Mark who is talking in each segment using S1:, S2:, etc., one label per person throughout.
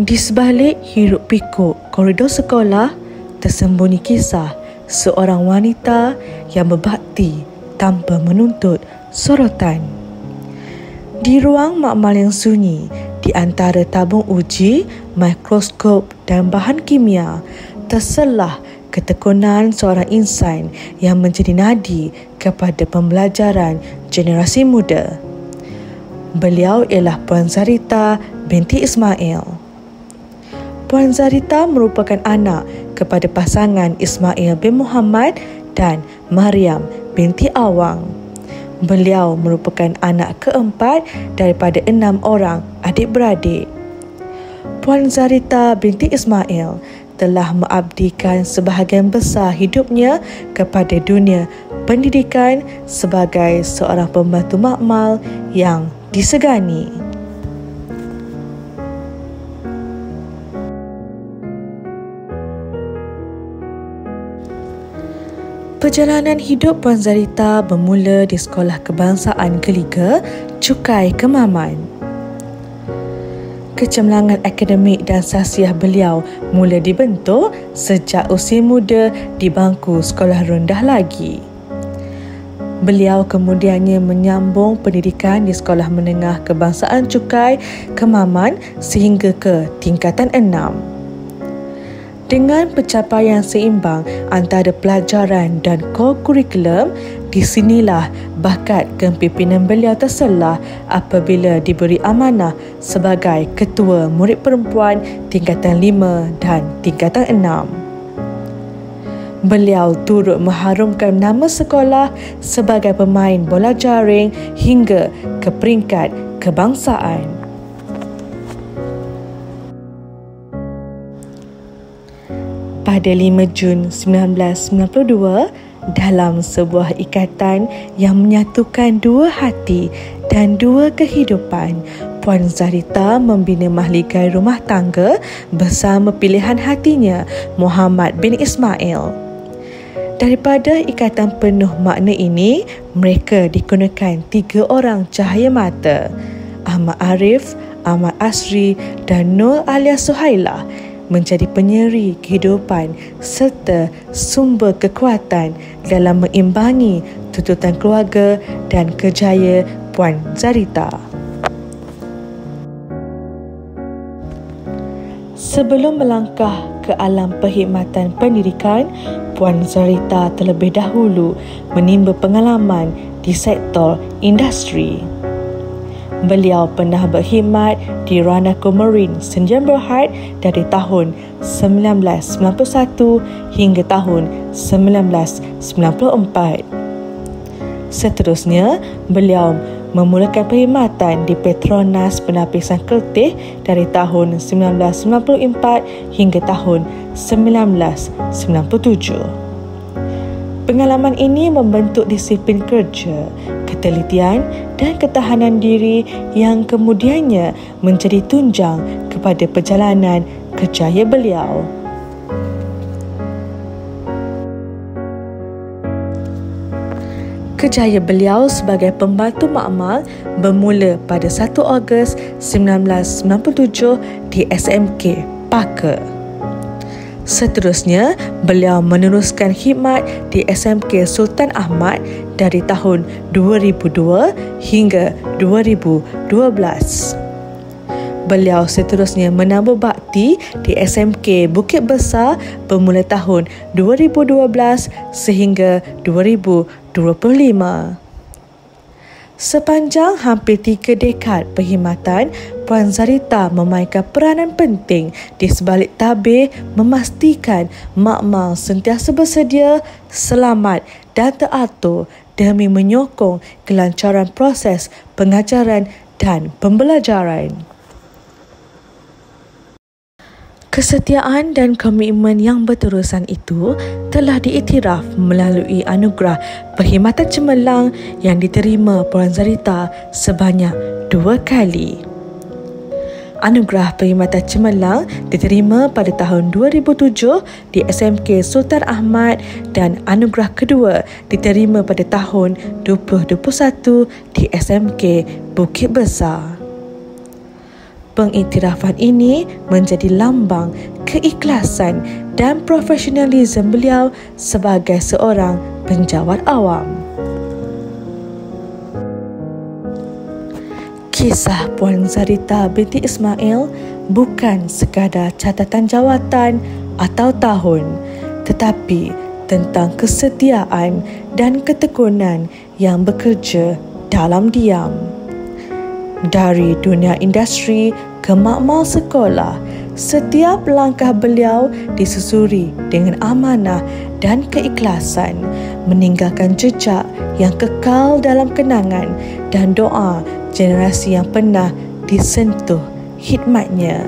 S1: Di sebalik hiruk pikuk koridor sekolah, tersembunyi kisah seorang wanita yang berbakti tanpa menuntut sorotan. Di ruang makmal yang sunyi, di antara tabung uji, mikroskop dan bahan kimia, terselah ketekunan seorang insan yang menjadi nadi kepada pembelajaran generasi muda. Beliau ialah Puan Zarita binti Ismail. Puan Zarita merupakan anak kepada pasangan Ismail bin Muhammad dan Maryam binti Awang. Beliau merupakan anak keempat daripada 6 orang adik-beradik. Puan Zarita binti Ismail telah mengabdikan sebahagian besar hidupnya kepada dunia pendidikan sebagai seorang pembantu makmal yang disegani. Perjalanan hidup Puan Zarita bermula di Sekolah Kebangsaan Geliga, Cukai Kemaman. Kecemerlangan akademik dan sahsiah beliau mula dibentuk sejak usia muda di bangku sekolah rendah lagi. Beliau kemudiannya menyambung pendidikan di Sekolah Menengah Kebangsaan Cukai Kemaman sehingga ke tingkatan 6. Dengan pencapaian seimbang antara pelajaran dan kurikulum, di sinilah bakat kepimpinan beliau terselah apabila diberi amanah sebagai Ketua Murid Perempuan tingkatan 5 dan tingkatan 6. Beliau turut mengharumkan nama sekolah sebagai pemain bola jaring hingga ke peringkat kebangsaan. Pada 5 Jun 1992, dalam sebuah ikatan yang menyatukan dua hati dan dua kehidupan, Puan Zarita membina mahligai rumah tangga bersama pilihan hatinya, Muhammad bin Ismail. Daripada ikatan penuh makna ini, mereka dikurniakan 3 orang cahaya mata, Ahmad Arif, Ahmad Asri dan Nur alias Suhailah, menjadi penyeri kehidupan serta sumber kekuatan dalam mengimbangi tuntutan keluarga dan kerjaya Puan Zarita. Sebelum melangkah ke alam perkhidmatan pendidikan, Puan Zarita terlebih dahulu menimba pengalaman di sektor industri. Beliau pernah berkhidmat di Ranaco Marine Senja Berhad dari tahun 1991 hingga tahun 1994. Seterusnya, beliau memulakan perkhidmatan di Petronas Penapisan Keltih dari tahun 1994 hingga tahun 1997. Pengalaman ini membentuk disiplin kerja, ketelitian dan ketahanan diri yang kemudiannya menjadi tunjang kepada perjalanan kerjaya beliau. Kerjaya beliau sebagai pembantu makmal bermula pada 1 Ogos 1997 di SMK Parker. Seterusnya, beliau meneruskan khidmat di SMK Sultan Ahmad dari tahun 2002 hingga 2012. Beliau seterusnya menambah bakti di SMK Bukit Besar bermula tahun 2012 sehingga 2025. Sepanjang hampir 3 dekad perkhidmatan, Puan Zarita memainkan peranan penting di sebalik tabir memastikan makmal sentiasa bersedia, selamat dan teratur demi menyokong kelancaran proses pengajaran dan pembelajaran. Kesetiaan dan komitmen yang berterusan itu telah diiktiraf melalui anugerah perkhidmatan cemerlang yang diterima Puan Zarita sebanyak 2 kali. Anugerah perkhidmatan cemerlang diterima pada tahun 2007 di SMK Sultan Ahmad dan anugerah kedua diterima pada tahun 2021 di SMK Bukit Besar. Pengiktirafan ini menjadi lambang keikhlasan dan profesionalisme beliau sebagai seorang penjawat awam. Kisah Puan Zarita binti Ismail bukan sekadar catatan jawatan atau tahun, tetapi tentang kesetiaan dan ketekunan yang bekerja dalam diam. Dari dunia industri ke makmal sekolah, setiap langkah beliau disusuri dengan amanah dan keikhlasan, meninggalkan jejak yang kekal dalam kenangan dan doa generasi yang pernah disentuh khidmatnya.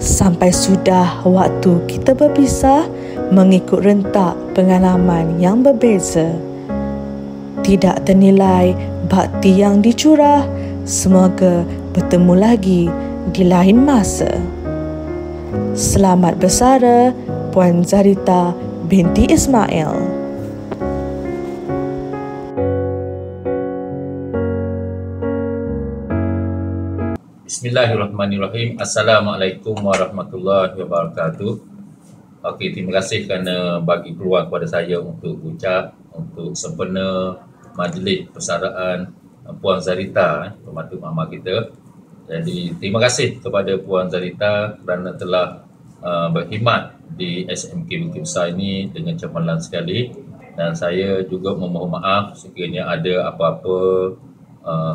S1: Sampai sudah waktu kita berpisah mengikut rentak pengalaman yang berbeza. Tidak ternilai bakti yang dicurah. Semoga bertemu lagi di lain masa. Selamat bersara, Puan Zarita binti Ismail.
S2: Bismillahirrahmanirrahim. Assalamualaikum warahmatullahi wabarakatuh. Okey, terima kasih kerana bagi peluang kepada saya untuk ucap untuk sempena majlis persaraan Puan Zarita, pembantu mama kita. Jadi terima kasih kepada Puan Zarita kerana telah berkhidmat di SMK Bukit Besar ini dengan cemerlang sekali, dan saya juga memohon maaf sekiranya ada apa-apa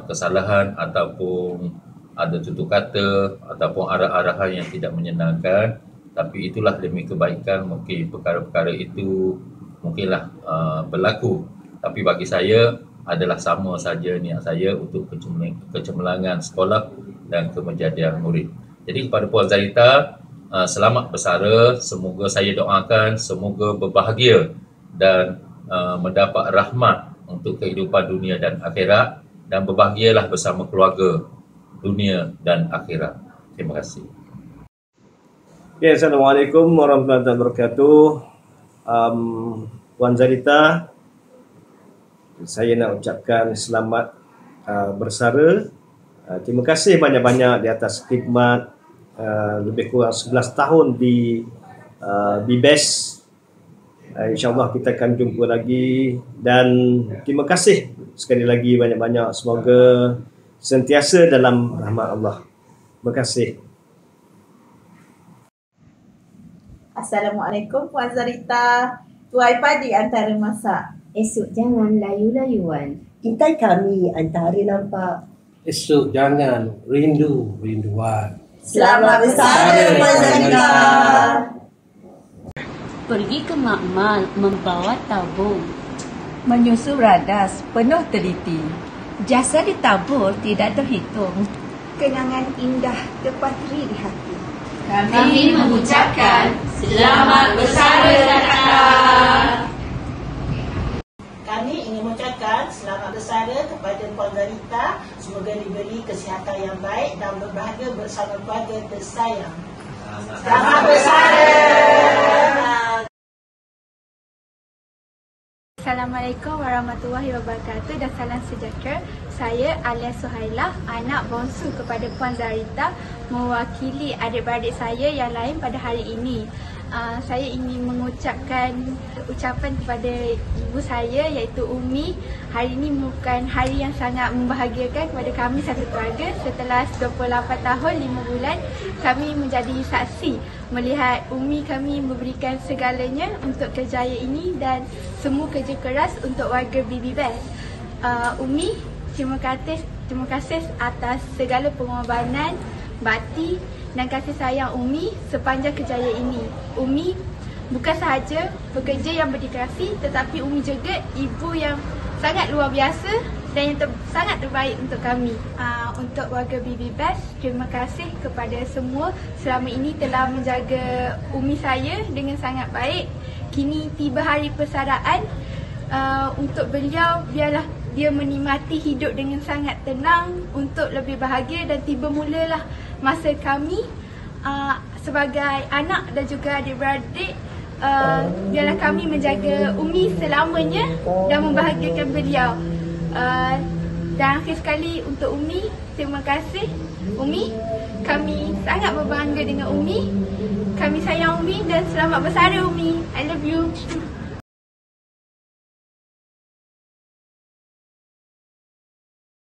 S2: kesalahan ataupun ada tutur kata ataupun arah-arahan yang tidak menyenangkan. Tapi itulah demi kebaikan, mungkin perkara-perkara itu mungkinlah berlaku. Tapi bagi saya adalah sama saja niat saya untuk kecemerlangan sekolah dan kemejadian murid. Jadi kepada Puan Zarita, selamat bersara. Semoga saya doakan semoga berbahagia dan mendapat rahmat untuk kehidupan dunia dan akhirat, dan berbahagialah bersama keluarga dunia dan akhirat. Terima kasih.
S3: Ya, Assalamualaikum warahmatullahi wabarakatuh. Puan Zarita, saya nak ucapkan selamat bersara. Terima kasih banyak-banyak di atas khidmat lebih kurang 11 tahun di BBES. InsyaAllah kita akan jumpa lagi, dan terima kasih sekali lagi banyak-banyak. Semoga sentiasa dalam rahmat Allah. Terima kasih.
S4: Assalamualaikum Puan Zarita. Tuai padi antara masak.
S5: Esok jangan layu-layuan.
S6: Intai kami antara nampak.
S7: Esok jangan rindu-rinduan.
S4: Selamat bersara Puan Zarita.
S5: Pergi ke makmal membawa tabung.
S8: Menyusul radas penuh teliti.
S9: Jasa ditabur tidak terhitung.
S10: Kenangan indah terpatri di hati.
S11: Kami mengucapkan selamat bersara Kak.
S12: Kami ingin mengucapkan selamat bersara kepada Puan Zarita. Semoga diberi kesihatan yang baik dan berbahagia bersama keluarga tersayang. Selamat bersara.
S13: Assalamualaikum warahmatullahi wabarakatuh dan salam sejahtera. Saya Alia Suhailah, anak bongsu kepada Puan Zarita, mewakili adik-beradik saya yang lain pada hari ini. Saya ingin mengucapkan ucapan kepada ibu saya iaitu Umi. Hari ini merupakan hari yang sangat membahagiakan kepada kami satu keluarga. Setelah 28 tahun 5 bulan kami menjadi saksi melihat Umi kami memberikan segalanya untuk kejayaan ini dan semua kerja keras untuk warga BBES. Umi, terima kasih atas segala pengorbanan, bakti dan kasih sayang Umi sepanjang kejayaan ini. Umi bukan sahaja pekerja yang berdedikasi, tetapi Umi juga ibu yang sangat luar biasa dan yang sangat terbaik untuk kami. Untuk warga BBES, terima kasih kepada semua selama ini telah menjaga Umi saya dengan sangat baik. Kini tiba hari persaraan, untuk beliau biarlah dia menikmati hidup dengan sangat tenang untuk lebih bahagia, dan tiba mulalah masa kami sebagai anak dan juga adik-beradik, biarlah kami menjaga Umi selamanya dan membahagiakan beliau. Dan akhir sekali untuk Umi, terima kasih Umi. Kami sangat berbangga dengan Umi. Kami sayang Umi dan selamat bersara Umi. I love you.